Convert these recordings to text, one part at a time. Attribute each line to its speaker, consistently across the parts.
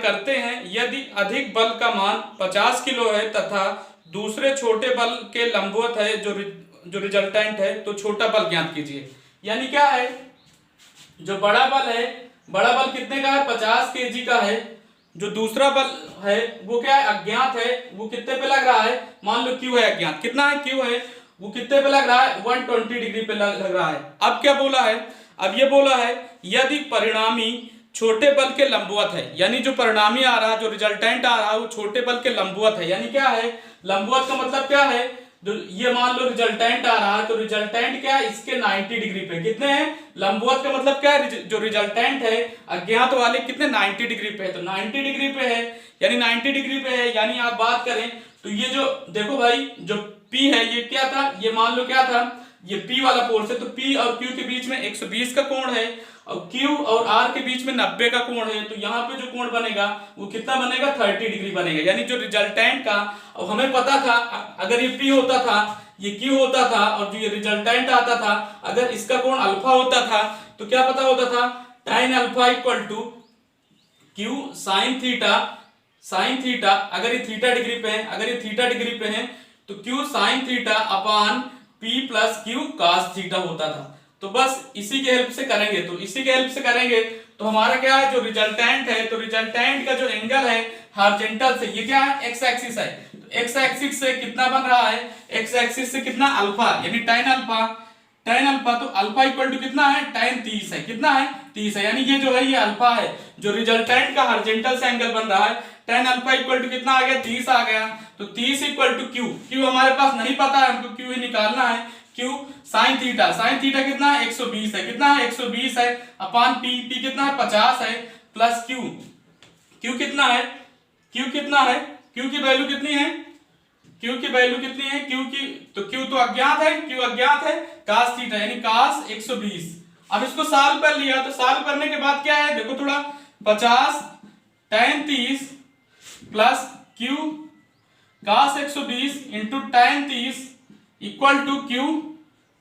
Speaker 1: करते हैं यदि अधिक बल का मान 50 किलो है तथा दूसरे छोटे बल के लंबवत है जो रिजल्टेंट है, तो छोटा बल ज्ञात कीजिए। यानी क्या है, जो बड़ा बल है, बड़ा बल कितने का है, 50 kg का है। जो दूसरा बल है वो क्या है, अज्ञात है, वो कितने पे लग रहा है, मान लो Q है अज्ञात, कितना है Q है, वो कितने पे लग रहा है, 120 डिग्री पे लग रहा है। अब क्या बोला है, अब ये बोला है यदि परिणामी छोटे बल के लंबवत है, यानी जो परिणामी आ रहा है, जो रिजल्टेंट आ रहा है वो छोटे बल के लंबवत है। यानी क्या है, लंबवत का मतलब क्या है, जो ये मान लो रिजल्टेंट आ रहा है, तो रिजल्टेंट क्या है, इसके 90 डिग्री पे कितने हैं, लंबवत का मतलब क्या है, जो रिजल्टेंट है अज्ञात वाले कितने 90 डिग्री पे है, तो 90 डिग्री पे है, यानी 90 डिग्री पे है। यानी आप बात करें तो ये जो देखो भाई, जो P है ये क्या था, ये मान लो क्या था, ये P वाला फोर्स है, तो P और Q के बीच में 120 का कोण है और Q और R के बीच में 90 का कोण है, तो यहाँ पे जो कोण बनेगा वो कितना बनेगा, 30 डिग्री बनेगा। यानी जो रिजल्टेंट का, और हमें पता था अगर ये P होता था, ये Q होता था, और जो ये रिजल्टेंट आता था अगर इसका कोण अल्फा होता था तो क्या पता होता था, tan alpha equal to Q sin theta, sine theta, अगर ये थीटा डिग्री पे है, अगर ये थीटा डिग्री पे है तो Q sin theta upon P plus Q cos theta होता था। तो बस इसी के हेल्प से करेंगे, तो इसी के हेल्प से करेंगे तो हमारा क्या है, जो रिजल्टेंट है, तो रिजल्टेंट का जो एंगल है हॉरिजॉन्टल से, ये क्या है, एक्स एक्सिस है, तो एक्स एक्सिस से कितना बन रहा है, एक्स एक्सिस से कितना अल्फा, यानी tan अल्फा, tan अल्फा, तो अल्फा इक्वल टू कितना है, tan 30 है, कितना है 30 है, यानी ये जो है ये अल्फा है, जो रिजल्टेंट का हॉरिजॉन्टल से एंगल बन रहा है, tan अल्फा इक्वल टू कितना आ गया, 30 आ गया, तो 30 इक्वल टू Q हमारे पास नहीं पता है, हमको Q ही निकालना है, Q sin थीटा कितना है, 120 है, कितना है 120 है, अपान P कितना है 50 है, प्लस Q कितना है, Q कितना है, Q की वैल्यू कितनी है, Q की वैल्यू कितनी है, Q तो अज्ञात है, Q अज्ञात है, cos थीटा यानी cos 120। अब इसको सॉल्व कर लिया, तो सॉल्व करने के बाद क्या है, देखो थोड़ा, 50 tan 30 plus Q cos 120 into tan 30 equal to Q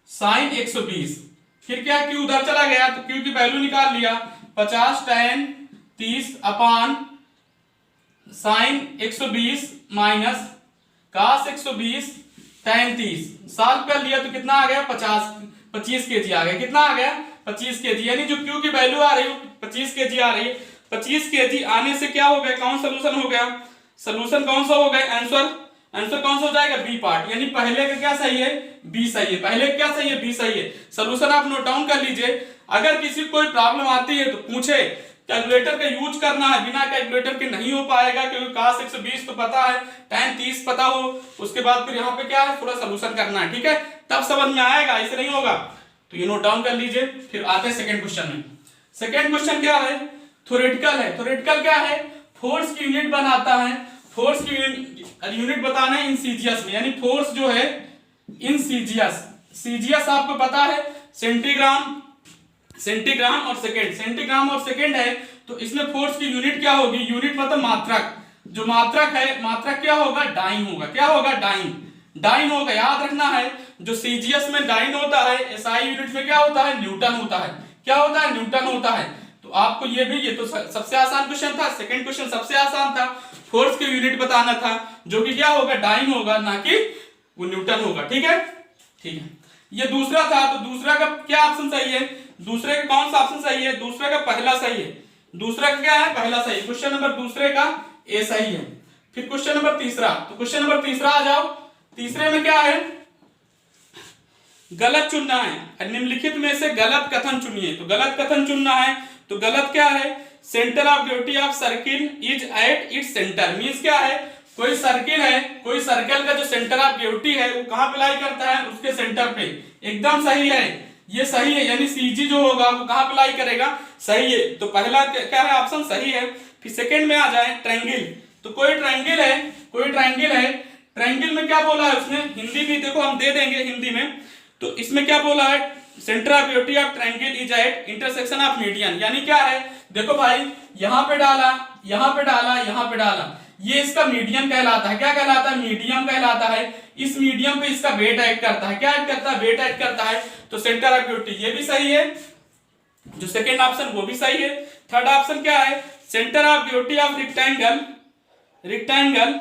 Speaker 1: sin 120। फिर क्या, Q उधर चला गया तो Q की वैल्यू निकाल लिया, 50 tan 30 अपान sin 120 minus cos 120 tan 30, solve कर लिया तो कितना आ गया, 25 kg आ गया, कितना आ गया 25 kg, यानी जो Q की वैल्यू आ रही है 25 kg आ रही है। 25 kg आने से क्या हो गया, कौन सोल्यूशन हो गया, सोल्यूशन कौन सा हो गया, आंसर कौन सा हो जाएगा, बी पार्ट, यानी पहले का क्या सही है, बी सही है, पहले क्या सही है, बी सही है। सोल्यूशन आप नोट डाउन कर लीजिए, अगर किसी को कोई प्रॉब्लम आती है तो पूछे, कैलकुलेटर का यूज करना है, बिना कैलकुलेटर के नहीं हो पाएगा, क्योंकि cos 120 तो पता है, tan 30 पता हो, उसके बाद फिर यहाँ पे क्या है, थोड़ा सोल्यूशन करना है, ठीक है, तब समझ में आएगा, ऐसे नहीं होगा। तो ये नोट डाउन कर लीजिए। फिर आते हैं सेकंड क्वेश्चन में। सेकंड क्वेश्चन क्या है, थ्योरेटिकल है। थ्योरेटिकल क्या है, फोर्स की यूनिट बनाता है, फोर्स की यूनिट बताना है इंसीजियस में, यानी फोर्स जो है इंसीजियस, सीजियस आपको पता है सेंटीग्राम और सेकंड, सेंटीग्राम और सेकंड है, तो इसमें फोर्स की यूनिट क्या होगी, यूनिट मतलब मात्रक, जो मात्रक है, मात्रक क्या होगा, डाइन होगा, क्या होगा, डाइन होगा, याद रखना है, जो सीजीएस में डाइन होता है, एसआई यूनिट में क्या होता है, न्यूटन होता है, क्या होता है, न्यूटन होता है। तो आपको ये भी, ये तो सबसे आसान क्वेश्चन था, सेकंड क्वेश्चन सबसे आसान था, फोर्स की यूनिट बताना था, जो कि क्या होगा, डाइन होगा, ना कि वो न्यूटन होगा, ठीक है, ठीक है। ये दूसरा था, तो दूसरा का क्या ऑप्शन सही है, दूसरे का कौन सा ऑप्शन सही है, दूसरे का पहला सही है, दूसरा का क्या है, पहला सही, क्वेश्चन नंबर दूसरे का ए सही है। फिर क्वेश्चन नंबर तीसरा, तो क्वेश्चन नंबर तीसरा आ जाओ, तीसरे में क्या है, गलत चुनना है, निम्नलिखित में से गलत कथन चुनिए, तो गलत कथन चुनना है, तो गलत क्या है, centre of gravity of circle is at its centre, means क्या है, कोई सर्किल है, कोई सर्कल का जो सेंटर ऑफ ग्रेविटी है वो कहां पे लाई करता है, उसके सेंटर पे, एकदम सही है, ये सही है, यानी सीजी जो होगा वो कहां पे लाई करेगा, सही है, तो पहला क्या है, ऑप्शन सही है। फिर सेकंड में आ जाए, ट्रायंगल, तो कोई ट्रायंगल है, कोई ट्रायंगल है, ट्रायंगल में क्या बोला है उसने, हिंदी भी देखो हम दे देंगे हिंदी में, तो इसमें क्या बोला है, centre of gravity of triangle is at intersection of median, यानी क्या है, देखो भाई यहां पे डाला, यहां पे डाला, यहां पे डाला, ये इसका मीडियम कहलाता है, क्या कहलाता है, मीडियम कहलाता है, इस मीडियम पे इसका वेट ऐड करता है, क्या ऐड करता है, वेट ऐड करता है, तो सेंटर ऑफ ग्रेविटी ये भी सही है, जो सेकंड ऑप्शन वो भी सही है। थर्ड ऑप्शन क्या है, centre of gravity of rectangle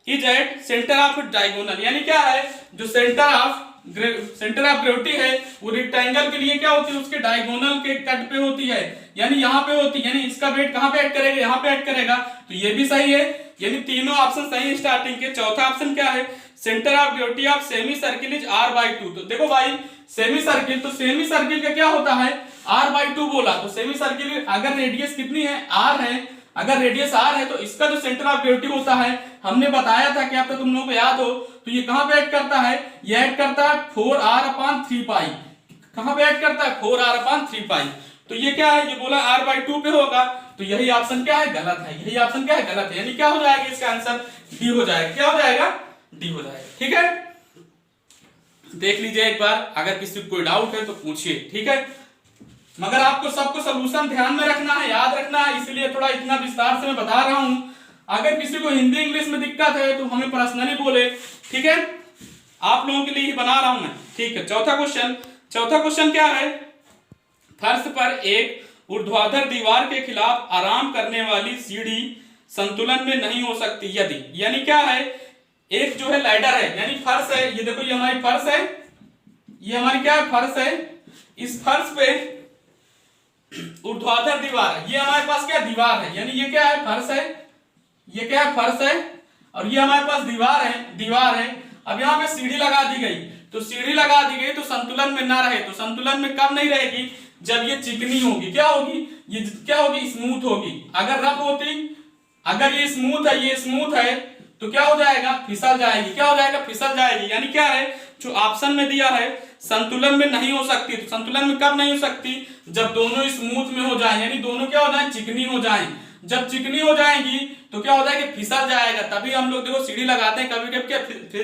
Speaker 1: is at centre of diagonal. यानी क्या है, जो सेंटर ऑफ ग्रेविटी है वो रेक्टेंगल के लिए क्या होती है, उसके डायगोनल के कट पे होती है, यानी यहाँ पे होती है। यानी इसका वेट कहाँ पे ऐड करेगा, यहाँ पे ऐड करेगा, तो ये भी सही है। यानी तीनों ऑप्शन सही है स्टार्टिंग के। चौथा ऑप्शन क्या है, centre of gravity of semi circle is r/2। तो देखो भाई सेमी सर्किल, तो सेमी सर्किल का क्या होता है, r/2 बोला, तो सेमी सर्किल अगर रेडियस कितनी है, r है, अगर रेडियस r है तो इसका जो सेंटर ऑफ ग्रेविटी होता है, हमने बताया था कि अब तक तुम लोगों को याद हो, तो ये कहां पे ऐड करता है, ये ऐड करता है 4r/3 पाई। कहां पे ऐड करता है, 4r/3 पाई। तो ये क्या है, ये बोला r/2 पे होगा, तो यही ऑप्शन क्या है, गलत है। यही ऑप्शन क्या है, गलत है। यानी क्या हो जाएगा इसका आंसर, डी हो जाएगा। क्या हो जाएगा, डी हो जाएगा। ठीक है, देख लीजिए एक बार, अगर किसी को कोई डाउट है तो पूछिए। ठीक है, मगर आपको सबको सलूशन ध्यान में रखना है, याद रखना है, इसलिए थोड़ा इतना विस्तार से मैं बता रहा हूं। अगर किसी को हिंदी इंग्लिश में दिक्कत है तो हमें पर्सनली बोले। ठीक है, आप लोगों के लिए ही बना रहा हूं मैं। ठीक है, चौथा क्वेश्चन क्या है, फर्श पर एक ऊर्ध्वाधर दीवार के खिलाफ आराम करने वाली सीढ़ी संतुलन में नहीं हो सकती यदि। यानी क्या है, एक जो है लैडर है, यानी फर्श है, ये देखो ये हमारी फर्श है, ये हमारी क्या है, फर्श है। इस फर्श पे ऊर्ध्वाधर दीवार है, ये हमारे पास क्या दीवार है, यानी ये क्या है, फर्श है, ये क्या है, फर्श है, और ये हमारे पास दीवार है। अब यहाँ पे सीढ़ी लगा दी गई, तो सीढ़ी लगा दी गई तो संतुलन में ना रहे, तो संतुलन में कब नहीं रहेगी, जब ये चिकनी होगी। क्या होगी, ये क्या होगी, स्मूथ होगी। अगर रफ होती, अगर ये स्मूथ है तो क्या हो जाएगा, फिसल जाएगी। क्या हो जाएगा, फिसल जाएगी। यानी क्या है, जो ऑप्शन में दिया है संतुलन में नहीं हो सकती, तो संतुलन में कब नहीं हो सकती, जब दोनों स्मूथ में हो जाए, यानी दोनों क्या हो जाए, चिकनी हो जाए। जब चिकनी हो जाएगी तो क्या होता है कि फिसल जाएगा। तभी हम लोग देखो सीढ़ी लगाते हैं, कभी कभी क्या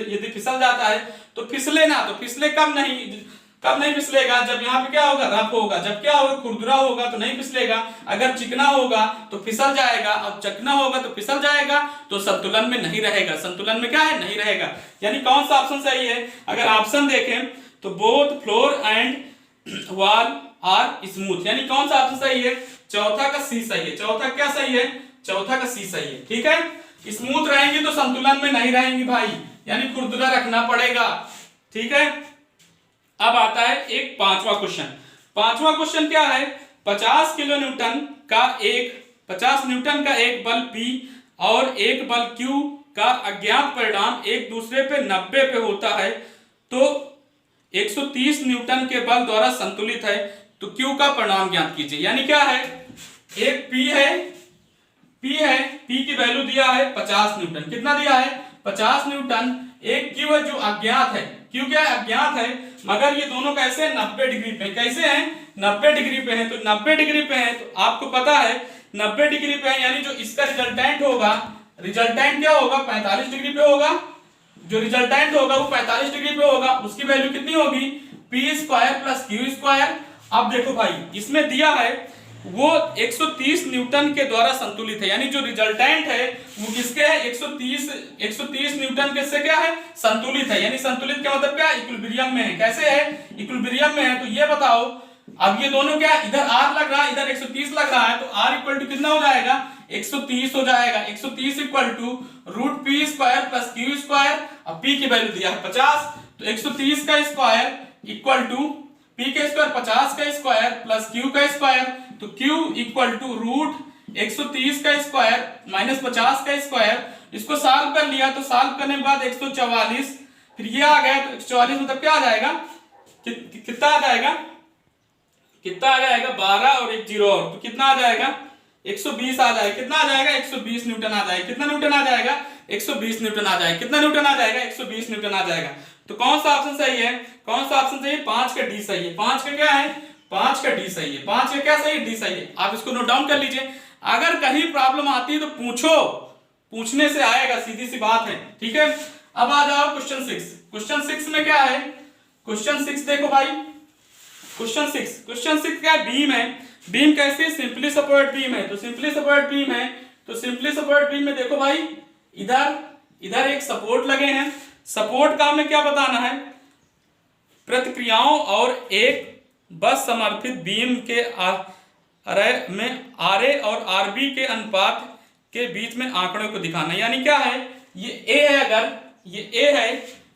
Speaker 1: यदि फिसल जाता है तो फिसले ना, तो फिसले कब नहीं फिसलेगा, जब यहाँ पे क्या होगा, रफ होगा। जब क्या होगा, खुरदुरा होगा तो नहीं फिसलेगा। अगर चिकना होगा तो फिसल जाएगा, और चिकना होगा तो फिसल जाएगा, तो संतुलन में नहीं रहेगा। संतुलन में क्या है, नहीं रहेगा। यानी कौन सा ऑप्शन सही है, अगर ऑप्शन देखें तो both floor and wall are smooth, यानी कौन सा ऑप्शन सही है, चौथा का सी सही है। चौथा क्या सही है, चौथा का सी सही है। ठीक है, स्मूथ रहेंगी तो संतुलन में नहीं रहेंगी भाई, यानी खुरदुरा रखना पड़ेगा। ठीक है, अब आता है एक पांचवा क्वेश्चन क्या है, 50 न्यूटन का एक बल P और एक बल Q का अज्ञात परिणाम एक दूसरे पे 90 पे होता है, तो 130 न्यूटन के बल द्वारा संतुलित है, तो Q का परिणाम ज्ञात कीजिए। यानी क्या है, एक P है, P की वैल्यू दिया है 50 न्यूटन। कितना दिया है, 50 न्यूटन। एक Q है जो अज्ञात है, Q क्या है, अज्ञात है, मगर ये दोनों कैसे हैं, 90 डिग्री पे। कैसे हैं, 90 डिग्री पे हैं। तो 90 डिग्री पे हैं तो आपको पता है 90 डिग्री पे है, यानी जो इसका रिजल्टेंट होगा, रिजल्टेंट क्या होगा, 45 डिग्री पे होगा। जो रिजल्टेंट होगा वो 45 डिग्री पे होगा, उसकी वैल्यू कितनी होगी, p² + q²। अब देखो भाई, इसमें दिया है वो 130 न्यूटन के द्वारा संतुलित है, यानी जो रिजल्टेंट है वो किसके है, 130 न्यूटन के से क्या है, संतुलित है। यानी संतुलित का मतलब क्या, इक्विलिब्रियम में है। कैसे है, इक्विलिब्रियम में है। तो ये बताओ, अब ये दोनों क्या, इधर r लग रहा है, इधर 130 लग रहा है, तो r इक्वल टू कितना हो जाएगा, 130 हो जाएगा। 130 इक्वल टू √p² + q², अब p की वैल्यू दिया है 50, तो 130 का स्क्वायर इक्वल टू p का स्क्वायर 50 का स्क्वायर प्लस q का स्क्वायर, तो q इक्वल टू √130 का स्क्वायर माइनस 50 का स्क्वायर। इसको सॉल्व कर लिया, तो सॉल्व करने के बाद 144, फिर ये आ गया, तो 144 मतलब क्या आ जाएगा, कितना आ जाएगा, 12 और 1 0 और, तो कितना आ जाएगा, 120 आ जाएगा। कितना आ जाएगा, 120 न्यूटन आ जाएगा। कितना न्यूटन आ जाएगा, 120 न्यूटन आ जाएगा। कितना न्यूटन आ जाएगा, 120 न्यूटन आ जाएगा। तो कौन सा ऑप्शन सही है, कौन सा ऑप्शन सही है, 5 का डी सही है। 5 का क्या है, 5 का डी सही है। 5 का क्या सही है, डी सही है। आप इसको नोट डाउन कर लीजिए, अगर कहीं प्रॉब्लम आती है तो पूछो, पूछने से आएगा, सीधी सी बात है। ठीक है, अब आ जाओ क्वेश्चन 6। क्वेश्चन 6 में क्या है, क्वेश्चन 6 देखो भाई, क्वेश्चन 6 क्या है, बीम है। बीम कैसे, सिंपली सपोर्ट बीम है। तो सिंपली सपोर्ट बीम है, तो सिंपली सपोर्ट बीम में देखो भाई, इधर एक सपोर्ट लगे हैं। सपोर्ट का हमें क्या बताना है, प्रतिक्रियाओं और एक बस समर्थित बीम के अरे में आर ए और आर बी के अनुपात के बीच में आंकड़ों को दिखाना। यानी क्या है, ये ए है, अगर ये ए है,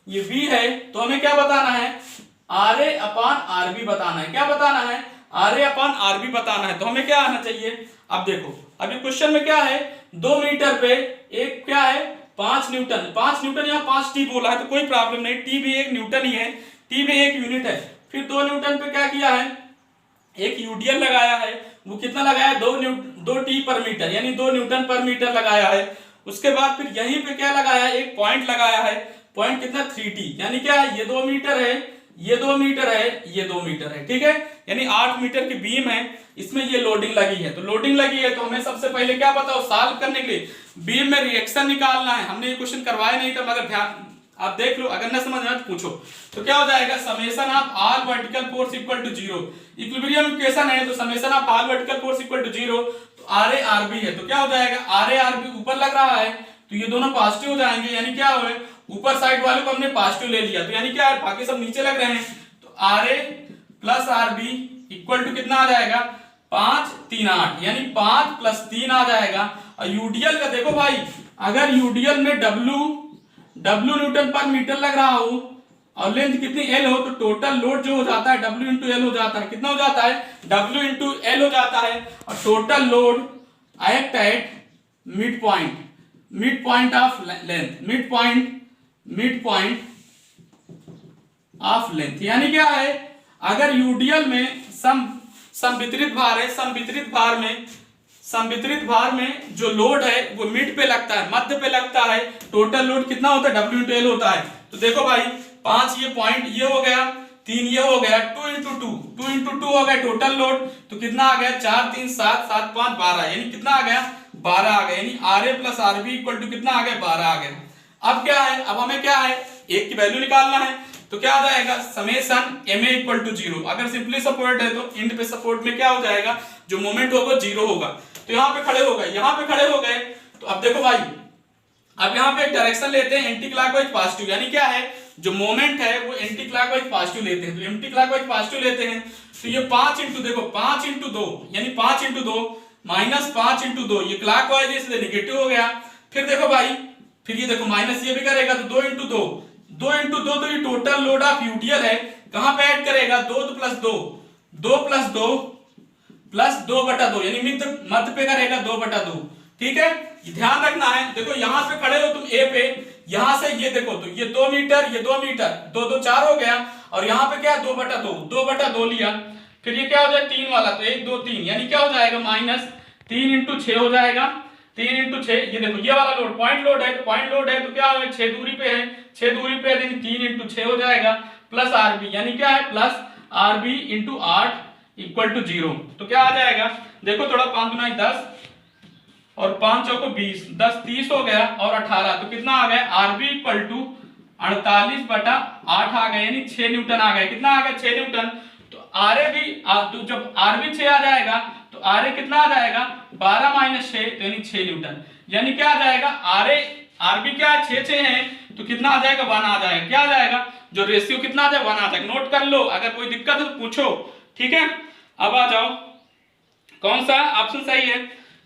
Speaker 1: ये बी है, तो हमें क्या बताना है, R A upon R B बताना है। क्या बताना है, R A upon R B बताना है। तो हमें क्या आना चाहिए, अब देखो अभी क्वेश्चन में क्या है, 2 मीटर पे एक क्या है 5 न्यूटन, 5 न्यूटन या 5 टी बोला है तो कोई प्रॉब्लम नहीं, टी भी एक न्यूटन ही है, टी भी एक यूनिट है। फिर 2 न्यूटन पे क्या किया है, एक यूडीएल लगाया है, वो कितना लगाया, 2 टी पर मीटर, यानी 2 न्यूटन पर मीटर लगाया है। उसके बाद फिर यहीं पे क्या लगाया है, एक पॉइंट लगाया है, पॉइंट कितना 3t, यानी क्या है, ये 2 मीटर है, ये 2 मीटर है, ये 2 मीटर है, ठीक है, यानी 8 मीटर की बीम है, इसमें ये लोडिंग लगी है। तो लोडिंग लगी है तो हमें सबसे पहले क्या बताओ, सॉल्व करने के लिए बीम में रिएक्शन निकालना है। हमने ये क्वेश्चन करवाया नहीं था, मगर ध्यान आप देख लो, अगर ना समझ में तो पूछो। तो क्या हो जाएगा, summation of all vertical force equal to 0, equilibrium equation है तो summation of all vertical force equal to 0, तो आर ए आर बी है, तो क्या हो जाएगा, आर ए आर बी ऊपर लग रहा है तो ये दोनों पॉजिटिव हो जाएंगे, यानी क्या हो, ऊपर साइड वाले को हमने पॉजिटिव ले लिया, तो यानी क्या है, बाकी सब नीचे लग रहे हैं, तो R A plus R B equal to कितना आ जाएगा, 5 3 8, यानी 5 प्लस 3 आ जाएगा। और यूडीएल का देखो भाई, अगर यूडीएल में डब्ल्यू न्यूटन पर मीटर लग रहा हो और लेंथ कितनी एल हो, तो टोटल लोड जो हो जाता है डब्ल्यू इंटू एल हो जाता है, कितना हो जाता है, डब्ल्यू इंटू एल हो जाता है। और total load act at mid point of length, mid point of length, यानी क्या है, अगर यूडीएल में संवितरित भार है, संवितरित भार में जो लोड है वो मिड पे लगता है, मध्य पे लगता है, टोटल लोड कितना होता है, डब्ल्यू इंटू एल होता है। तो देखो भाई 5 ये पॉइंट ये हो गया, 3 ये हो गया, 2 इंटू 2 हो गया टोटल लोड, तो कितना आ गया, 4 3 7 7 5 12, यानी कितना आ गया, 12 आ गया, यानी R A plus R B equal to कितना आ गया, 12 आ गया। अब क्या है, अब हमें क्या है, एक की वैल्यू निकालना है, तो क्या आ जाएगा, summation M A equal to 0, अगर सिंपली सपोर्ट है तो एंड पे सपोर्ट में क्या हो जाएगा, जो मोमेंट होगा 0 होगा। तो यहाँ पे खड़े हो गए, यहाँ पे खड़े हो गए, तो अब देखो भाई, अब यहाँ पे एक डायरेक्शन लेते हैं एंटी क्लॉकवाइज पॉजिटिव, यानी क्या है, जो मोमेंट है वो एंटी क्लॉकवाइज पॉजिटिव लेते हैं, तो एंटी क्लॉकवाइज पॉजिटिव लेते हैं, तो ये 5 इंटू देखो 5 इंटू 2, यानी 5 इंटू 2 माइनस 5 इंटू 2, ये क्लॉकवाइज इसलिए नेगेटिव हो गया। फिर देखो भाई, फिर ये देखो माइनस ये भी करेगा, तो 2 इंटू 2 तो ये टोटल लोड ऑफ यूडीएल है, कहां पे ऐड करेगा, 2 प्लस 2 प्लस 2 बटा 2, यानी मध्य पे करेगा 2 बटा 2, ठीक है। ध्यान रखना है, देखो यहां पे खड़े हो तुम ए पे, यहां से ये देखो, तो ये 2 मीटर, ये 2 मीटर, 2 2 4 हो गया, और यहां पे क्या 2 बटा 2 लिया, फिर ये क्या हो जाए 3 वाला, तो 1 2 3, यानी क्या हो जाएगा, माइनस 3 इंटू 6 हो जाएगा, 3 इंटू 6, ये देखो ये वाला लोड पॉइंट लोड है, तो क्या है, 6 दूरी पे है, 6 दूरी पे है, 3 इंटू 6 हो जाएगा, प्लस आरबी, यानी क्या है, plus R B into 8 equal to 0, तो क्या आ जाएगा, देखो थोड़ा 5 गुना 10 और 5 चौको 20, 10 30 हो गया, और 18, तो कितना आ गया, आरबी इक्वल टू 48 बटा 8 आ गया, यानी 6 न्यूटन आ गया, कितना आ गया, 6 न्यूटन। तो आरए भी तो जब आरबी 6 आ जाएगा तो आरए कितना आ जाएगा, 12 माइनस 6, तो यानी 6 न्यूटन, यानी क्या आ जाएगा, आरबी क्या है, 6 6 है, तो कितना आ जाएगा, 1 आ जाएगा, क्या आ जाएगा, जो रेशियो कितना आ जाएगा, 1 आ जाएगा। नोट कर लो, अगर कोई दिक्कत हो तो पूछो, ठीक है। अब आ जाओ, कौन सा ऑप्शन सही है,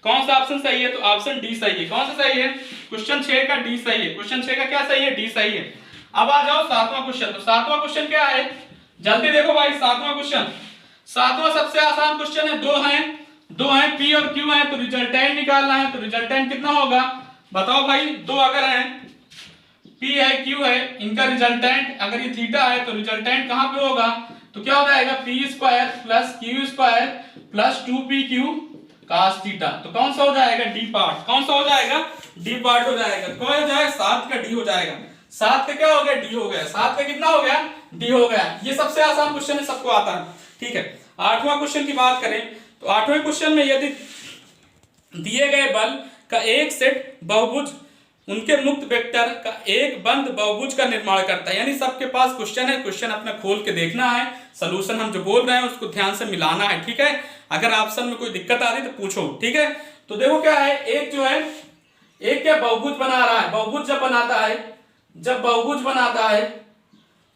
Speaker 1: कौन सा ऑप्शन सही है, तो ऑप्शन डी सही है। कौन सा सही है, क्वेश्चन 6 का डी सही है, क्वेश्चन 6 का क्या सही है, डी सही है। अब आ जाओ 7वां क्वेश्चन, तो 7वां क्वेश्चन क्या है, जल्दी देखो भाई, 7वां क्वेश्चन, 7वां सबसे आसान क्वेश्चन है, दो हैं पी और क्यू है, तो रिजल्टेंट निकालना है, तो रिजल्टेंट कितना होगा, बताओ भाई, दो अगर हैं, पी है क्यू है, इनका रिजल्टेंट अगर ये थीटा है तो रिजल्टेंट कहां पे होगा, तो क्या हो जाएगा, P square plus Q square plus 2pq cos theta, तो कौन सा हो जाएगा, डी पार्ट, कौन सा हो जाएगा, डी पार्ट हो जाएगा, कौन हो जाएगा, 7 का डी हो जाएगा, 7 का क्या हो गया, डी हो गया, 7 का कितना हो गया, डी हो गया। ये सबसे आसान क्वेश्चन है, सबको आता है, ठीक है। 8वां क्वेश्चन की बात करें तो 8वें क्वेश्चन में यदि दिए गए बल का एक सेट बहुभुज उनके मुक्त वेक्टर का एक बंद बहुभुज का निर्माण करता है, यानी सबके पास क्वेश्चन है, क्वेश्चन अपना खोल के देखना है, सलूशन हम जो बोल रहे हैं उसको ध्यान से मिलाना है, ठीक है। अगर ऑप्शन में कोई दिक्कत आ रही है तो पूछो, ठीक है। तो देखो क्या है, एक जो है, एक क्या बहुभुज बना रहा है, बहुभुज जब बहुभुज बनाता है,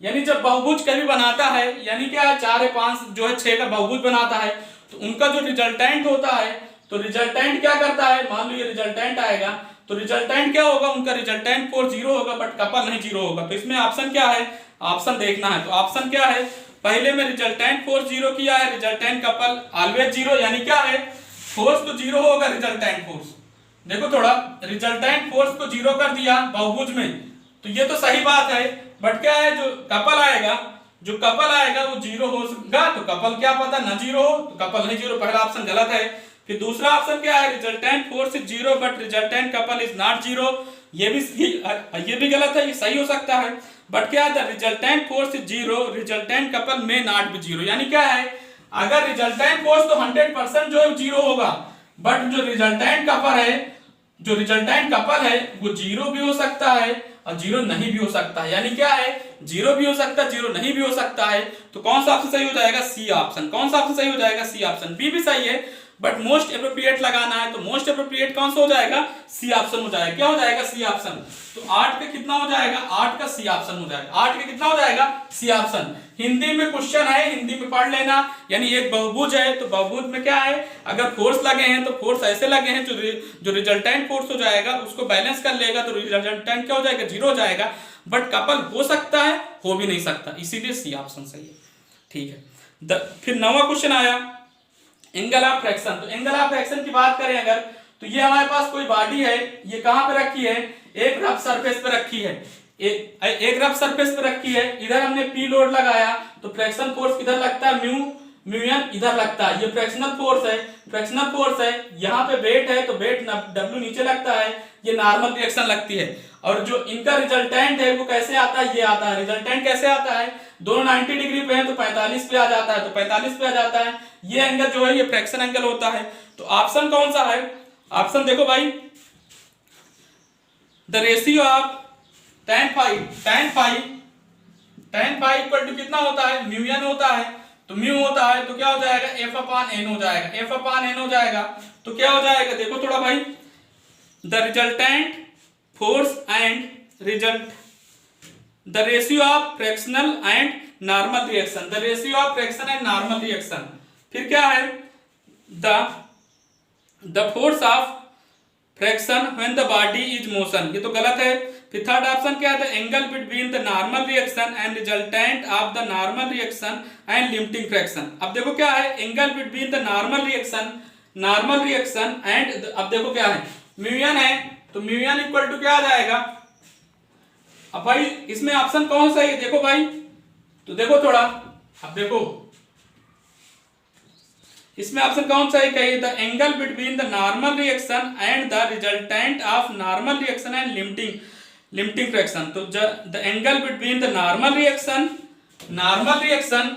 Speaker 1: यानी जब बहुभुज कभी बनाता है, यानी क्या है, 4 5 जो है 6 का बहुभुज बनाता है, तो उनका जो रिजल्टेंट होता है, तो रिजल्टेंट क्या करता है, मान लो ये रिजल्टेंट आएगा, तो रिजल्टेंट क्या होगा, उनका रिजल्टेंट फोर्स 0 होगा बट कपल नहीं 0 होगा। तो इसमें ऑप्शन क्या है, ऑप्शन देखना है। तो ऑप्शन क्या है, पहले में रिजल्टेंट फोर्स 0 किया है, रिजल्टेंट कपल ऑलवेज 0, यानी क्या है, फोर्स तो 0 होगा, रिजल्टेंट फोर्स देखो थोड़ा, रिजल्टेंट फोर्स को 0 कर दिया बहुभुज में, तो ये तो सही बात है, बट क्या है, जो कपल आएगा, जो कपल आएगा वो 0 होगा, तो कपल क्या पता ना 0 हो, तो कपल नहीं 0, पहला ऑप्शन गलत है। फिर दूसरा ऑप्शन क्या है, resultant force is 0 but resultant couple is not 0, ये भी गलत है, ये सही हो सकता है, बट क्या है, resultant force is 0, resultant couple में नॉट बी 0, यानी क्या है, अगर रिजल्टेंट फोर्स तो 100% जो है 0 होगा, बट जो रिजल्टेंट कपल है, जो रिजल्टेंट कपल है वो 0 भी हो सकता है और 0 नहीं भी हो सकता है, यानी क्या है, 0 भी हो सकता है, 0 नहीं भी हो सकता है। तो कौन सा ऑप्शन सही हो जाएगा, सी ऑप्शन। कौन सा ऑप्शन सही हो जाएगा, सी ऑप्शन। बी भी सही है, बट मोस्ट एप्रोप्रिएट लगाना है, तो मोस्ट एप्रोप्रिएट कौन सा हो जाएगा, सी ऑप्शन हो जाएगा। क्या हो जाएगा, सी ऑप्शन। तो 8 का कितना हो जाएगा, 8 का सी ऑप्शन हो जाएगा। 8 का कितना हो जाएगा, सी ऑप्शन। हिंदी में क्वेश्चन है, हिंदी में पढ़ लेना, यानी एक बहुभुज है, तो बहुभुज में क्या है, अगर फोर्स लगे हैं तो फोर्स ऐसे लगे हैं, जो रिजल्टेंट फोर्स हो जाएगा उसको बैलेंस कर लेगा, तो रिजल्टेंट क्या हो जाएगा, 0 हो जाएगा, बट कपल हो सकता है, हो भी नहीं सकता, इसीलिए सी ऑप्शन सही है। ठीक है, फिर 9वां क्वेश्चन आया, एंगल ऑफ फ्रैक्शन। तो एंगल ऑफ फ्रैक्शन की बात करें अगर, तो ये हमारे पास कोई बॉडी है, ये कहां पे रखी है, एक रफ सरफेस पे रखी है, एक रफ सरफेस पे रखी है, इधर हमने पी लोड लगाया, तो फ्रैक्शन फोर्स किधर लगता है, म्यू एन इधर लगता है, ये फ्रैक्शनल फोर्स है, फ्रैक्शनल फोर्स है, यहाँ पे वेट है, तो वेट डब्ल्यू नीचे लगता है, ये नॉर्मल रिएक्शन लगती है। और जो इनका रिजल्टेंट है वो कैसे आता है, ये आता है, रिजल्टेंट कैसे आता है, दोनों 90 डिग्री पे है तो 45 पे आ जाता है, तो 45 पे आ जाता है, ये एंगल जो है ये फ्रैक्शन एंगल होता है। तो ऑप्शन कौन सा है, ऑप्शन देखो भाई, the ratio of tan phi equal to कितना होता है, म्यू एन होता है, तो म्यू होता है, तो क्या हो जाएगा, एफ अपॉन एन हो जाएगा, एफ अपॉन एन हो जाएगा, तो क्या हो जाएगा, देखो थोड़ा भाई, the resultant force and result, the ratio of fractional and normal reaction, the ratio of fraction and normal reaction. फिर क्या है, the force of fraction when the body is motion, ये तो गलत है। फिर थर्ड ऑप्शन क्या है, the angle between the normal reaction and resultant of the normal reaction and limiting fraction. अब देखो क्या है, angle between the normal reaction and, अब देखो क्या है, म्यू एन है, तो म्यू एन इक्वल टू क्या आ जाएगा, अब भाई इसमें ऑप्शन कौन सा है, देखो भाई, तो देखो थोड़ा, अब देखो इसमें ऑप्शन कौन सा है, कहिए, the angle between the normal reaction and the resultant of normal reaction and limiting fraction. तो the angle between the normal reaction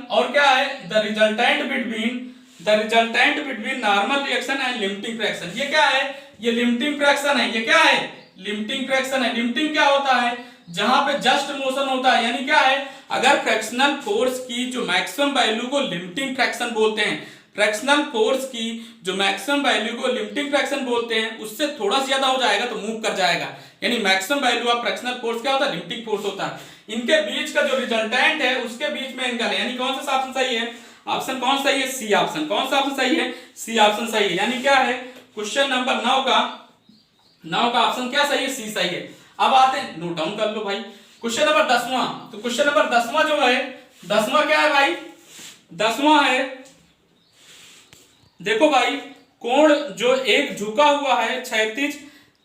Speaker 1: और क्या है, the resultant between normal reaction and limiting fraction. ये क्या है, ये लिमिटिंग फ्रैक्शन है, ये क्या है, लिमिटिंग फ्रैक्शन है। लिमिटिंग क्या होता है, जहां पे जस्ट मोशन होता है, यानी क्या है, अगर फ्रैक्शनल फोर्स की जो मैक्सिमम वैल्यू को लिमिटिंग फ्रैक्शन बोलते हैं, फ्रैक्शनल फोर्स की जो मैक्सिमम वैल्यू को लिमिटिंग फ्रैक्शन बोलते हैं, उससे थोड़ा सा ज्यादा हो जाएगा तो मूव कर जाएगा, यानी maximum value of fractional force क्या होता है, लिमिटिंग फोर्स होता है। इनके बीच का जो रिजल्टेंट है उसके बीच में एंगल है, यानी कौन सा ऑप्शन सही है, ऑप्शन कौन सही है, सी ऑप्शन। कौन सा ऑप्शन सही है, सी ऑप्शन सही है। यानी क्या है, क्वेश्चन नंबर 9 का ऑप्शन क्या सही है, सी सही है। अब आते हैं, नोट डाउन कर लो भाई, क्वेश्चन नंबर 10वां। तो क्वेश्चन नंबर 10वां जो है, 10वां क्या है भाई, 10वां है, देखो भाई, कोण जो एक झुका हुआ है क्षैतिज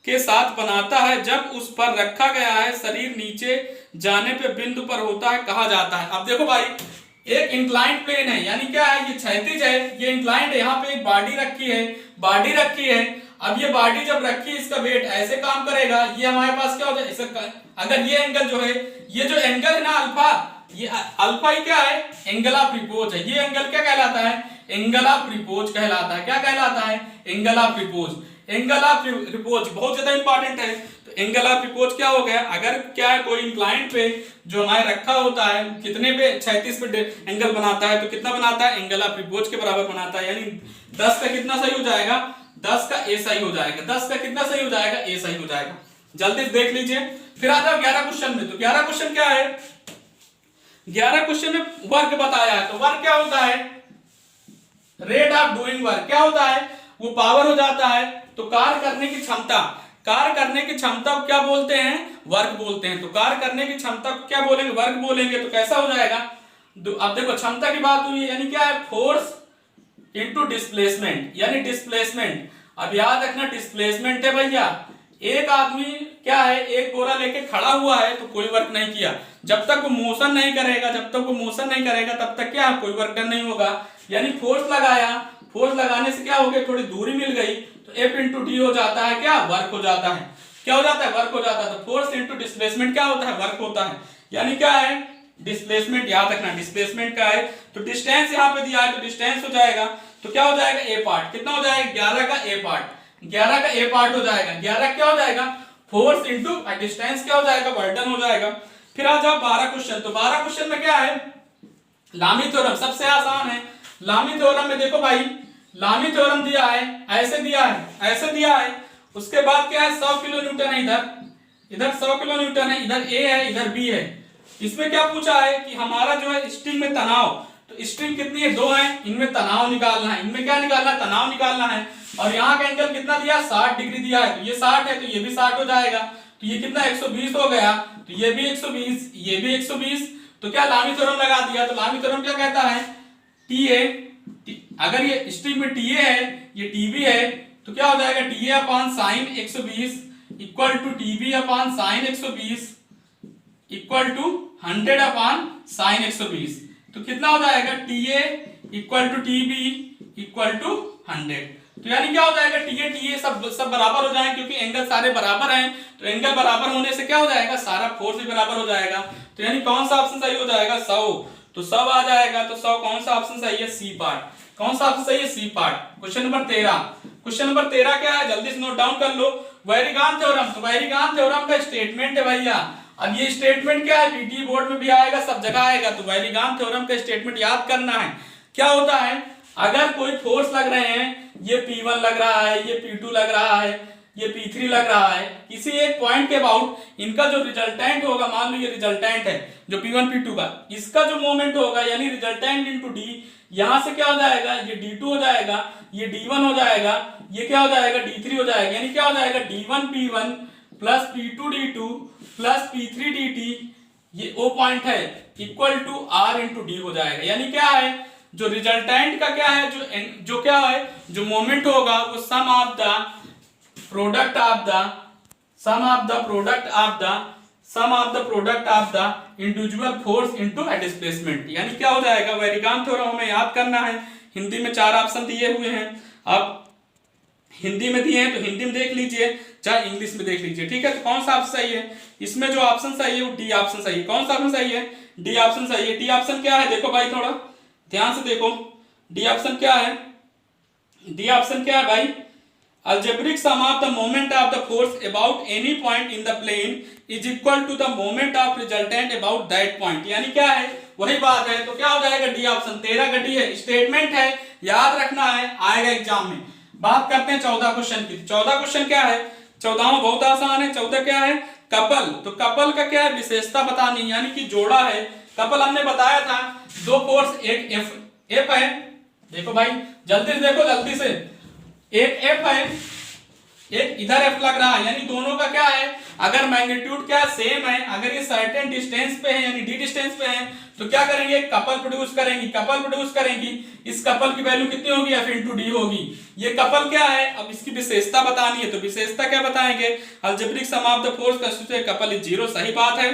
Speaker 1: के साथ बनाता है, जब उस पर रखा गया है शरीर नीचे जाने पे बिंदु पर होता है, कहा जाता है। अब देखो भाई, एक इंक्लाइंड प्लेन है, यानी क्या है, ये क्षैतिज है, ये इंक्लाइंड है, यहाँ पे एक बॉडी रखी है। अब ये बॉडी जब रखी है, इसका वेट ऐसे काम करेगा, ये हमारे पास क्या होता है, इसका अगर ये एंगल जो है, ये जो एंगल है ना अल्फा, ये अल्फा ही क्या है, एंगल ऑफ रिपोज है। ये एंगल क्या कहलाता है, एंगल ऑफ रिपोज कहलाता है। क्या कहलाता है, angle of repose. Angle of repose बहुत ज्यादा इंपॉर्टेंट है। तो एंगल ऑफ रिपोज क्या हो गया, अगर क्या है, कोई इंक्लाइंड पे जो हमारे रखा होता है, कितने पे, 36 पे एंगल बनाता है, तो कितना बनाता है, एंगल ऑफ रिपोज के बराबर बनाता है। यानी 10 का कितना सही हो जाएगा, 10 का ए सही हो जाएगा। 10 का कितना सही हो जाएगा, ए सही हो जाएगा। जल्दी देख लीजिए। फिर आ जाओ 11 क्वेश्चन में। तो 11 क्वेश्चन क्या है, 11 क्वेश्चन में वर्क बताया है। तो वर्क क्या होता है, रेट ऑफ डूइंग वर्क क्या होता है, वो पावर हो जाता है। तो कार्य करने की क्षमता, कार्य करने की क्षमता को क्या बोलते हैं, वर्क बोलते हैं। तो कार्य करने की क्षमता को क्या बोलेंगे, वर्क बोलेंगे। तो कैसा हो जाएगा, अब देखो क्षमता की बात हुई, यानी क्या है, फोर्स इनटू डिस्प्लेसमेंट, यानी डिस्प्लेसमेंट। अब याद रखना डिस्प्लेसमेंट है भैया, एक आदमी क्या है, एक बोरा लेके खड़ा हुआ है तो कोई वर्क नहीं किया, जब तक वो मोशन नहीं करेगा, जब तक वो मोशन नहीं करेगा तब तक क्या कोई वर्क डन नहीं होगा। यानी फोर्स लगाया, फोर्स लगाने से क्या हो गया, थोड़ी दूरी मिल गई, तो F इंटू डी हो जाता है, क्या वर्क हो जाता है, क्या हो जाता है, वर्क हो जाता है। तो फोर्स इंटू डिस्प्लेसमेंट क्या होता है, वर्क होता है। यानी क्या है, डिस्प्लेसमेंट, याद रखना डिस्प्लेसमेंट क्या है। तो डिस्टेंस यहाँ पे दिया है तो डिस्टेंस हो जाएगा, तो क्या हो जाएगा, ए पार्ट कितना हो जाएगा, 11 का ए पार्ट, 11 का ए पार्ट हो जाएगा। 11 क्या हो जाएगा, फोर्स इंटू डिस्टेंस क्या हो जाएगा, वर्डन हो जाएगा। फिर आ जाओ 12 क्वेश्चन। तो 12 क्वेश्चन में क्या है, लामी थ्योरम, सबसे आसान है। लामी थ्योरम में देखो भाई, लामी थ्योरम दिया है, ऐसे दिया है, ऐसे दिया है, उसके बाद क्या है, 100 किलो न्यूटन है, इधर 100 किलो न्यूटन है, इधर ए है, इधर बी है। इसमें क्या पूछा है कि हमारा जो है स्ट्रिंग में तनाव, तो स्ट्रिंग कितनी है, 2 है, इनमें तनाव निकालना है, इनमें क्या निकालना है, तनाव निकालना है। और यहाँ का एंगल कितना दिया, 60 डिग्री दिया है, तो ये 60 है तो ये भी 60 हो जाएगा, तो ये कितना 120 हो गया, तो ये भी 120, ये भी 120। तो क्या लामी थ्योरम लगा दिया। तो लामी थ्योरम क्या कहता है, टी ए, अगर ये स्ट्रिंग में टी ए है, ये टी बी है, तो क्या हो जाएगा, T A upon sine 120 equal to T B upon sine 120 equal to 100 upon sine 120। तो कितना हो जाएगा, T A equal to T B equal to 100। तो यानी क्या हो जाएगा, टी ए सब बराबर हो जाएंगे, क्योंकि एंगल सारे बराबर हैं। तो एंगल बराबर होने से क्या हो जाएगा, सारा फोर्स भी बराबर हो जाएगा। तो यानी कौन सा ऑप्शन सही हो जाएगा, 100। तो 100 आ जाएगा। तो 100 कौन सा ऑप्शन सही है, सी पार्ट। कौन सा ऑप्शन सही है, C part. Question number 13, question number 13 क्या है, जल्दी से नोट डाउन कर लो, वैरीगान थ्योरम। तो वैरीगान थ्योरम का स्टेटमेंट है भैया। अब ये स्टेटमेंट क्या है, पीटी बोर्ड में भी आएगा, सब जगह आएगा। तो वैरीगान थ्योरम का स्टेटमेंट याद करना है। क्या होता है, अगर कोई फोर्स लग रहे हैं, ये P1 लग रहा है, ये P2 लग रहा है, ये P3 लग रहा है, किसी एक पॉइंट के अबाउट इनका जो रिजल्टेंट होगा, मान लो ये रिजल्टेंट है जो P1 P2 का, इसका जो मोमेंट होगा यानी रिजल्टेंट इंटू डी, यहां से क्या हो जाएगा, ये D2 हो जाएगा, ये D1 हो जाएगा, ये क्या हो जाएगा, D3 हो जाएगा। यानी क्या हो जाएगा, D1 P1 plus P2 D2 plus P3 DT, ये O पॉइंट है, equal to R into D हो जाएगा। यानी क्या है, जो रिजल्टेंट का क्या है, जो क्या है, जो मोमेंट होगा वो sum of the product of the sum of the product of the sum of the product of the individual force into displacement. यानी क्या हो जाएगा, वैरीगान थ्योरम हमें याद करना है। हिंदी में 4 ऑप्शन दिए हुए हैं, अब हिंदी में दिए हैं तो हिंदी में देख लीजिए, चाहे इंग्लिश में देख लीजिए, ठीक है। तो कौन सा ऑप्शन सही है, इसमें जो ऑप्शन सही है वो डी ऑप्शन सही है। कौन सा ऑप्शन सही है, डी ऑप्शन सही है। डी ऑप्शन क्या है, देखो भाई थोड़ा ध्यान से देखो, डी ऑप्शन क्या है, डी ऑप्शन क्या है भाई, algebraic sum of the moment of the force about any point in the plane is equal to the moment of resultant about that point। यानी क्या है, वही बात है। तो क्या हो जाएगा, डी ऑप्शन। 13 का डी है, स्टेटमेंट है, याद रखना है, आएगा एग्जाम में। बात करते हैं 14 क्वेश्चन की। 14 क्वेश्चन क्या है, 14वां बहुत आसान है। 14 क्या है, कपल। तो कपल का क्या है, विशेषता बतानी, यानी कि जोड़ा है। कपल हमने बताया था, 2 फोर्स, एक एफ है, देखो भाई जल्दी से देखो, जल्दी से, एक एफ है, एक इधर एफ लग रहा है, यानी दोनों का क्या है, अगर मैग्नीट्यूड क्या सेम है, अगर ये सर्टेन डिस्टेंस पे है यानी डी डिस्टेंस पे है, तो क्या करेंगे, कपल प्रोड्यूस करेंगी, कपल प्रोड्यूस करेंगी। इस कपल की वैल्यू कितनी होगी, एफ इंटू डी होगी। ये कपल क्या है, अब इसकी विशेषता बतानी है, तो विशेषता क्या बताएंगे, algebraic sum of the force constitution couple is 0, सही बात है,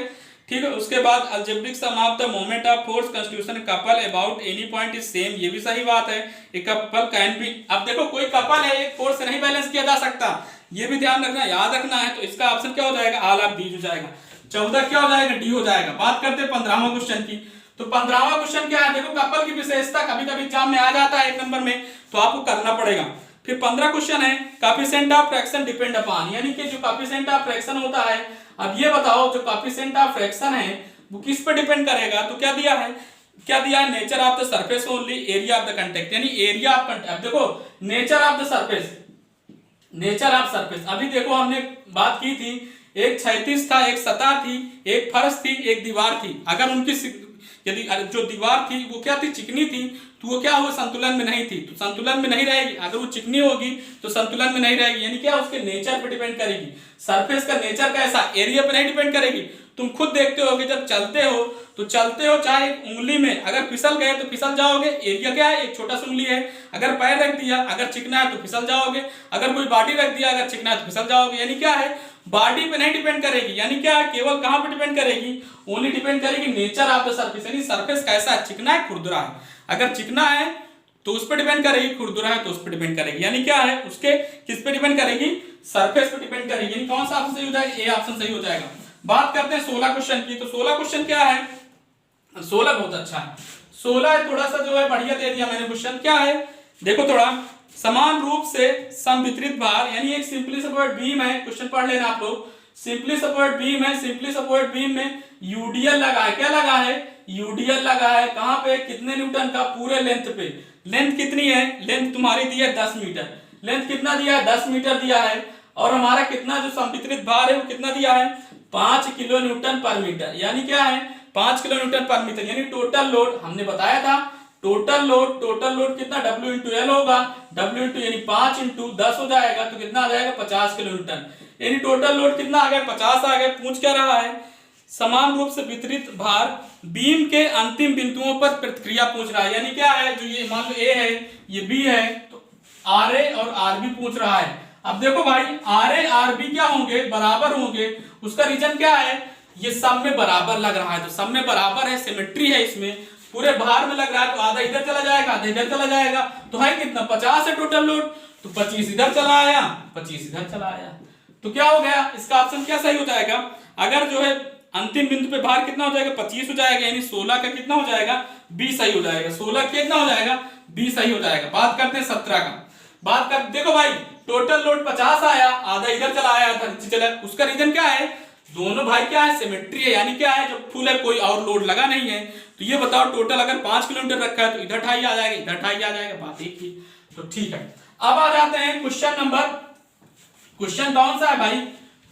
Speaker 1: ठीक है। उसके बाद algebraic sum of the moment of force constitution couple about any point is same, ये भी सही बात है। एक कपल कैन बी, अब देखो कोई कपल है, एक फोर्स से नहीं बैलेंस किया जा सकता, ये भी ध्यान रखना, याद रखना है। तो इसका ऑप्शन क्या हो जाएगा, ऑल ऑफ डी हो जाएगा। 14 क्या हो जाएगा, डी हो जाएगा। बात करते हैं 15वां क्वेश्चन की। तो 15वां क्वेश्चन क्या है, देखो कपल की विशेषता कभी कभी एग्जाम में आ जाता है 1 नंबर में, तो आपको करना पड़ेगा। फिर 15 क्वेश्चन है, coefficient of fraction depend upon, यानी कि जो कोएफिशिएंट ऑफ फ्रैक्शन होता है, अब ये बताओ जो कोएफिशिएंट ऑफ फ्रैक्शन है वो किस पे डिपेंड करेगा। तो क्या दिया है, क्या दिया है, nature of the surface only, area of the contact, यानी एरिया ऑफ कंटेक्ट। अब देखो nature of the surface, nature of surface, अभी देखो हमने बात की थी, एक क्षैतिज था, एक सतह थी, एक फर्श थी, एक दीवार थी। अगर उनकी यदि जो दीवार थी वो क्या थी, चिकनी थी, तो वो क्या हुआ, संतुलन में नहीं थी, तो संतुलन में नहीं रहेगी। अगर वो चिकनी होगी तो संतुलन में नहीं रहेगी, यानी क्या उसके नेचर पे डिपेंड करेगी। सरफेस का नेचर कैसा, एरिया पे नहीं डिपेंड करेगी। तुम खुद देखते हो कि जब चलते हो चाहे एक उंगली में अगर फिसल गए तो फिसल जाओगे, एरिया क्या है, एक छोटा सा उंगली है। अगर पैर रख दिया, अगर चिकना है तो फिसल जाओगे, अगर कोई बॉडी रख दिया अगर चिकना है तो फिसल जाओगे। यानी क्या है, बॉडी पे नहीं डिपेंड करेगी, यानी क्या है, केवल कहां पे डिपेंड करेगी, ओनली डिपेंड करेगी नेचर ऑफ द सरफेस, यानी सरफेस कैसा है, चिकना है खुरदुरा है। अगर चिकना है तो उस पर डिपेंड करेगी, खुरदुरा है तो उस पर डिपेंड करेगी। यानी क्या है, उसके किस पे डिपेंड करेगी, सरफेस पे डिपेंड करेगी। यानी कौन सा ऑप्शन सही हो जाएगा, ए ऑप्शन सही हो जाएगा। बात करते हैं 16 क्वेश्चन की। तो 16 क्वेश्चन क्या है, 16 बहुत अच्छा है। 16 थोड़ा सा जो है बढ़िया दे दिया मैंने क्वेश्चन। क्या है देखो, थोड़ा समान रूप से समवितरित भार, यानी एक सिंपली सपोर्टेड बीम है। क्वेश्चन पढ़ लेना आप लोग। सिंपली सपोर्टेड बीम है, सिंपली सपोर्टेड बीम में यूडीएल लगा है। क्या लगा है, यूडीएल लगा है। कहां पे, कितने न्यूटन का, पूरे लेंथ पे। लेंथ कितनी है, लेंथ तुम्हारी दी है 10 मीटर। लेंथ कितना दिया है, 10 मीटर दिया है। और हमारा कितना जो समवितरित भार है वो कितना दिया है, 5 किलो न्यूटन पर मीटर। यानी क्या है, 5 किलो न्यूटन पर मीटर। यानी टोटल लोड हमने बताया था, टोटल लोड कितना, W इंटू एल होगा। W इंटू यानी 5 इंटू 10 हो जाएगा, तो कितना आ जाएगा, 50 किलो न्यूटन। यानी टोटल लोड कितना आ गया, 50 आ गया। पूछ क्या रहा है, समान रूप से वितरित भार बीम के अंतिम बिंदुओं पर प्रतिक्रिया पूछ रहा है। यानी क्या है, जो ये मान लो ए है, ये बी है, तो आर ए और आर बी पूछ रहा है। अब देखो भाई, आर ए आर बी क्या होंगे, बराबर होंगे। उसका रीजन क्या है, ये सब में बराबर लग रहा है, तो सब में बराबर है, सिमेट्री है इसमें। पूरे भार में लग रहा है तो आधा इधर चला जाएगा, आधा इधर चला जाएगा। तो है कितना, 50 है टोटल लोड, तो 25 इधर चला आया, 25 इधर चला आया। तो क्या हो गया, इसका ऑप्शन क्या सही हो जाएगा। अगर जो है अंतिम बिंदु पे भार कितना हो जाएगा, 25 हो जाएगा। यानी 16 का कितना हो जाएगा, 20 सही हो जाएगा। 16 कितना हो जाएगा, 20 सही हो जाएगा। बात करते हैं 17 का। बात कर, देखो भाई टोटल लोड 50 आया, आधा इधर चला आया, आधा नीचे चला। उसका रीजन क्या है, दोनों भाई क्या है, सिमेट्री है। यानी क्या है, जब फुल है, कोई और लोड लगा नहीं है। तो ये बताओ, टोटल अगर 5 किलोमीटर रखा है तो इधर 2.5 आ जाएगा, इधर 2.5 आ जाएगा। बात एक ही। तो ठीक है, अब आ जाते हैं क्वेश्चन नंबर, क्वेश्चन कौन सा है भाई,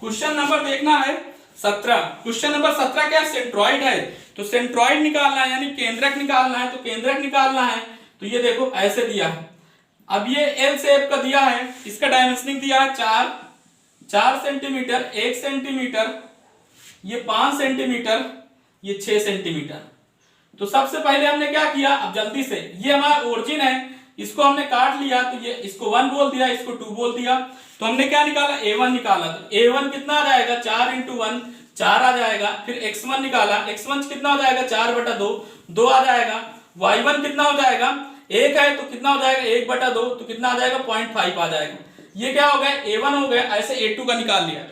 Speaker 1: क्वेश्चन नंबर देखना है 17। क्वेश्चन नंबर 17 क्या, सेंट्रॉइड है। तो सेंट्रॉइड निकालना है, यानी केंद्रक निकालना है। तो केंद्रक निकालना है, तो ये देखो ऐसे दिया है। अब ये एल शेप का दिया है, इसका डायमेंशनिंग दिया है 4 सेंटीमीटर, 1 सेंटीमीटर, ये 5 सेंटीमीटर, ये 6 सेंटीमीटर। तो सबसे पहले हमने क्या किया, अब जल्दी से, ये हमारा ओरिजिन है, इसको हमने काट लिया। तो ये इसको 1 बोल दिया, इसको 2 बोल दिया। तो हमने क्या निकाला, A1 निकाला। तो A1 कितना आ जाएगा, 4 इंटू 1 4 आ जाएगा। फिर X1 निकाला, X1 कितना हो जाएगा, 4/2 2 आ जाएगा। Y1 कितना हो जाएगा, 1 है तो कितना हो जाएगा, 1/2 तो कितना आ जाएगा, 0.5 आ जाएगा। ये क्या हो गया, A1 हो गया। ऐसे A2 का निकाल लिया।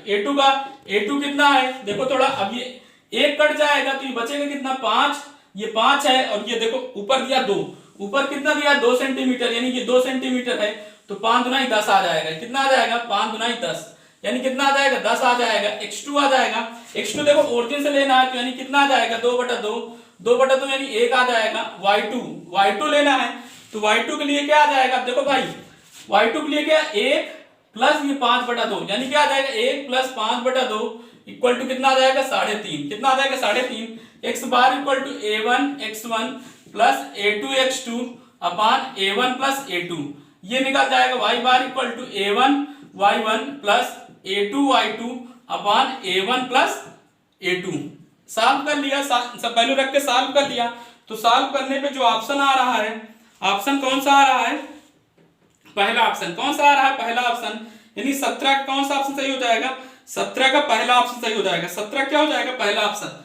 Speaker 1: A2 कितना है, देखो थोड़ा, अब ये 1 कट जाएगा तो ये बचेगा कितना, 5। ये 5 है, और ये देखो ऊपर दिया 2, ऊपर कितना दिया, 2 सेंटीमीटर, यानी कि 2 सेंटीमीटर है। तो 5 दूना 10 आ जाएगा। कितना आ जाएगा, 5 दूना 10, यानी कितना आ जाएगा, 10 आ जाएगा। X2 आ जाएगा। X2 देखो ओरिजिन से लेना है, तो यानी कितना आ जाएगा, 2/2 यानी 1 आ जाएगा। Y2 लेना है, तो Y2 के लिए क्या आ जाएगा, देखो भाई Y2 के लिए क्या, 1 प्लस ये 5/2, यानी क्या आ जाएगा, 1 प्लस 5/2 इक्वल टू कितना आ जाएगा, 3.5। कितना आ जाएगा, 3.5। x bar equal to A1 X1 plus A2 X2 upon A1 plus A2। ये निकल जाएगा y bar equal to A1 Y1 plus A2 Y2 upon A1 plus A2। Solve कर लिया, सब वैल्यू रख के सॉल्व कर लिया। तो सॉल्व करने पे जो ऑप्शन आ रहा है, ऑप्शन कौन सा आ रहा है, पहला ऑप्शन। कौन सा आ रहा है, पहला ऑप्शन। यानी 17 का कौन सा ऑप्शन सही हो जाएगा, 17 का पहला ऑप्शन सही हो जाएगा। 17 क्या हो जाएगा, पहला ऑप्शन।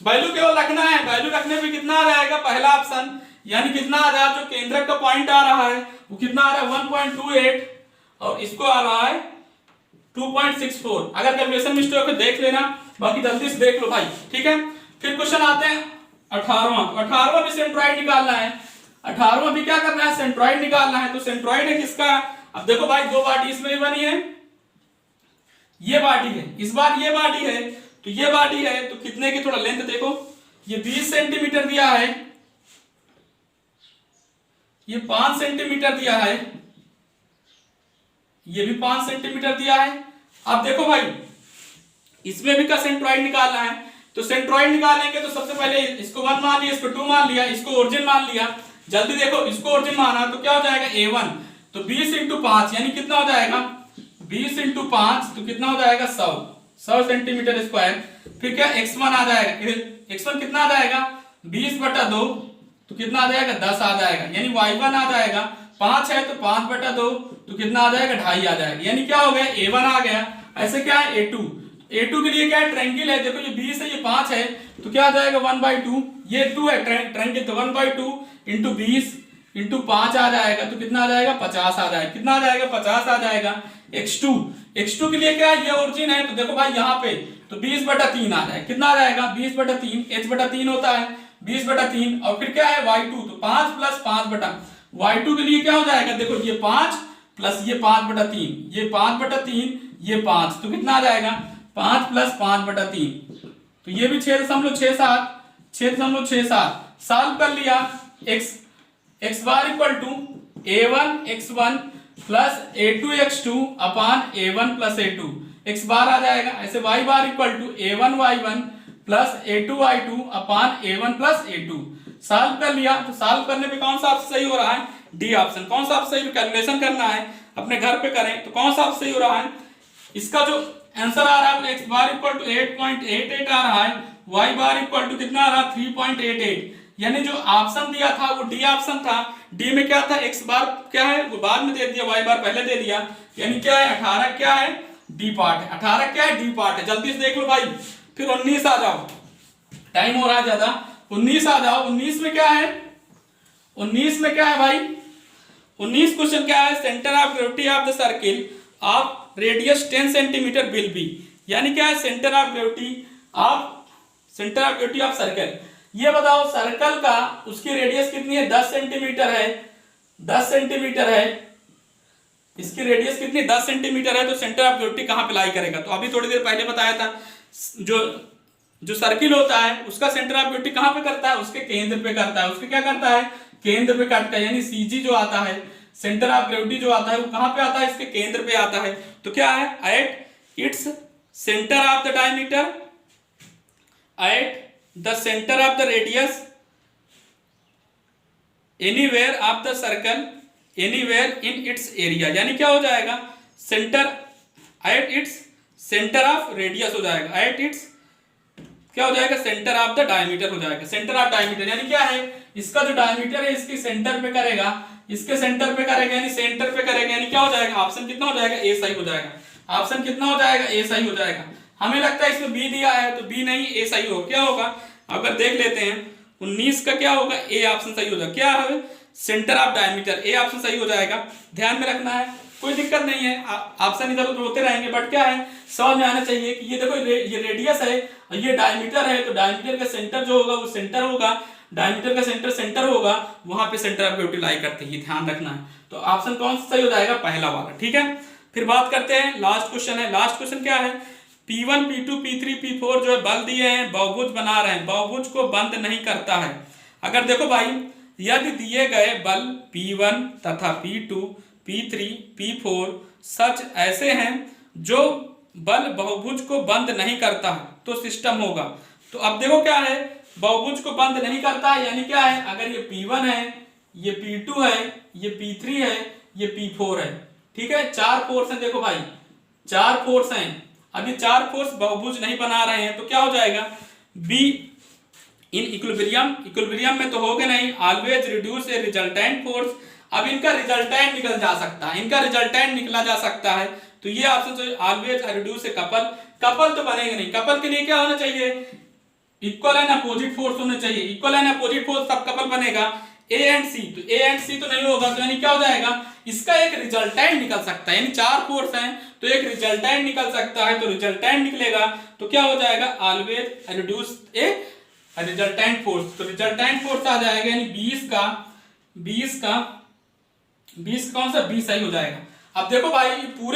Speaker 1: वैल्यू केवल रखना है, वैल्यू रखने पे कितना आ जाएगा, पहला ऑप्शन। यानी कितना आ जाएगा, जो केंद्रक का पॉइंट आ रहा है वो कितना आ रहा है, 1.28, और इसको आ रहा है 2.64। अगर कैलकुलेशन मिस्टेक है देख लेना, बाकी जल्दी से देख लो भाई, ठीक है। फिर क्वेश्चन आते हैं 18वां। तो 18वां भी सेंट्रॉइड निकालना है। 18वां भी क्या करना है, सेंट्रॉइड निकालना है। तो सेंट्रॉइड है किसका, अब देखो भाई 2 बॉडी इसमें भी बनी है, ये बॉडी है, इस बार ये बॉडी है, तो ये बॉडी है, तो कितने की, थोड़ा लेंथ देखो, ये 20 सेंटीमीटर दिया है, ये 5 सेंटीमीटर दिया है, ये भी 5 सेंटीमीटर दिया है। अब देखो भाई इसमें भी का सेंट्रॉइड निकालना है। तो सेंट्रॉइड निकालेंगे तो सबसे पहले इसको 1 मान लिया, इसको 2 मान लिया, इसको ओरिजिन मान लिया। जल्दी देखो, इसको ओरिजिन माना तो क्या हो जाएगा A1, तो 20 × 5 यानी कितना हो जाएगा 20 × 5 तो कितना हो जाएगा 100 सेंटीमीटर स्क्वायर। फिर क्या x1 आ जाएगा, x1 कितना आ जाएगा 20/2 तो कितना आ जाएगा 10 आ जाएगा, यानी y1 आ जाएगा 5 है तो 5/2 तो कितना आ जाएगा 2.5 आ जाएगा, यानी क्या हो गया A1 आ गया। ऐसे क्या है A2 के लिए क्या है ट्रायंगल है, देखो ये 20 है ये 5 है तो क्या आ जाएगा 1/2, ये 2 है ट्रायंगल तो 1/2 × 20 × 5 आ जाएगा तो कितना आ जाएगा 50 आ जाएगा, कितना आ जाएगा 50 आ जाएगा। x2 के लिए क्या है ये ओरिजिन है तो देखो भाई यहाँ पे तो 20/3 आ जाएगा, कितना आ जाएगा 20/3, h/3 होता है 20/3 और फिर क्या है y2 तो 5 + 5 y2 के लिए क्या हो जाएगा, देखो ये 5 प्लस ये 5/3, ये 5/3 ये 5 तो कितना आ जाएगा 5 + 5/3 तो ये भी 6.67 सॉल्व कर लिया। x bar equal to a1 x1 plus a2 x2 upon a1 plus a2 x bar आ जाएगा। ऐसे y bar equal to a1 y1 plus a2 y2 upon a1 plus a2 solve कर लिया। तो सॉल्व करने पे कौन सा ऑप्शन सही हो रहा है, डी ऑप्शन। कौन सा ऑप्शन सही, कैलकुलेशन करना है अपने घर पे करें तो कौन सा ऑप्शन सही हो रहा है। इसका जो आंसर आ रहा है x बार इक्वल टू 8.88 आ रहा है, y बार इक्वल टू कितना आ रहा है 3.88, यानी जो ऑप्शन दिया था वो डी ऑप्शन था। डी में क्या था x बार क्या है वो बाद में दे दिया, y बार पहले दे दिया, यानी क्या है 18 क्या है डी पार्ट है, 18 क्या है डी पार्ट है। जल्दी से देख लो भाई, फिर 19 आ जाओ, टाइम हो रहा है ज्यादा, 19 आ जाओ। 19 में क्या है, 19 में क्या है भाई, 19 क्वेश्चन क्या है, centre of gravity of the circle of radius 10 centimetre will be, यानी क्या है centre of gravity of circle. ये बताओ सर्कल का उसकी रेडियस कितनी है 10 सेंटीमीटर है, 10 सेंटीमीटर है, इसकी रेडियस कितनी 10 सेंटीमीटर है, तो सेंटर ऑफ ग्रेविटी कहां पे लाई करेगा। तो अभी थोड़ी देर पहले बताया था जो सर्किल होता है उसका सेंटर ऑफ ग्रेविटी कहां पे करता है, उसके केंद्र पे करता है, उसके क्या करता है केंद्र पे काटता है, यानी सीजी जो आता है सेंटर ऑफ ग्रेविटी जो आता है वो कहां पे आता है, इसके केंद्र पे आता है। तो क्या है at its centre of the diameter, at the centre of the radius, anywhere of the circle, anywhere in its area, यानी क्या हो जाएगा centre at its centre of radius हो जाएगा, एट इट्स क्या हो जाएगा सेंटर ऑफ द डायमीटर हो जाएगा। सेंटर ऑफ डायमीटर यानी क्या है, इसका जो डायमीटर है इसकी सेंटर पे करेगा, इसके सेंटर पे करेगा, यानी सेंटर पे करेगा, यानी क्या हो जाएगा ऑप्शन कितना हो जाएगा ए सही हो जाएगा। ऑप्शन कितना हो जाएगा ए सही हो जाएगा। हमें लगता है इसमें बी दिया है तो बी नहीं ए सही हो, क्या होगा अगर देख लेते हैं 19 का क्या होगा ए ऑप्शन सही हो जाएगा, क्या है centre of diameter, A option सही हो जाएगा। ध्यान में रखना है, कोई दिक्कत नहीं है, ऑप्शन इधर उधर होते रहेंगे, बट क्या है समझ में आना चाहिए कि ये देखो ये रेडियस है और ये डायमीटर है, तो डायमीटर का सेंटर जो होगा वो सेंटर होगा, डायमीटर का सेंटर होगा, वहां पे सेंटर ऑफ ग्रेविटी लाई करते हैं, ध्यान रखना है। तो ऑप्शन कौन सा सही हो जाएगा, पहला वाला, ठीक है। फिर बात करते हैं लास्ट क्वेश्चन है। लास्ट क्वेश्चन क्या है, P1 P2 P3 P4 जो है बल दिए हैं, बहुभुज बना रहे हैं, बहुभुज को बंद नहीं करता है। अगर देखो भाई यदि दिए गए बल P1 तथा P2 P3 P4 सच ऐसे हैं जो बल बहुभुज को बंद नहीं करता है तो सिस्टम होगा। तो अब देखो क्या है बहुभुज को बंद नहीं करता है, यानी क्या है अगर ये P1 है, ये P2 है, ये P3 है, ये P4 है, ठीक है, 4 फोर्स हैं। देखो भाई 4 फोर्स हैं, अभी 4 फोर्स बहुभुज नहीं बना रहे हैं तो क्या हो जाएगा बी इन इक्विलिब्रियम, इक्विलिब्रियम में तो होगा नहीं, ऑलवेज रिड्यूस ए रिजल्टेंट फोर्स। अब इनका रिजल्टेंट निकल जा सकता है, इनका रिजल्टेंट निकला जा सकता है, तो ये ऑप्शन जो always reduce a couple, couple तो बनेगा नहीं, कपल के लिए क्या होना चाहिए इक्वल एंड अपोजिट फोर्स होने चाहिए, इक्वल एंड अपोजिट फोर्स तब कपल बनेगा। ए एंड सी, तो ए एंड सी तो नहीं होगा, तो यानी क्या हो जाएगा इसका एक रिजल्टेंट निकल सकता है, यानी 4 फोर्स हैं तो एक रिजल्टेंट निकल सकता है, तो रिजल्टेंट निकलेगा तो क्या हो जाएगा ऑलवेज रिड्यूस ए रिजल्टेंट फोर्स। तो रिजल्टेंट फोर्स आ जाएगा यानी 20 का कौन सा 20 सही हो जाएगा। अब देखो भाई पूरे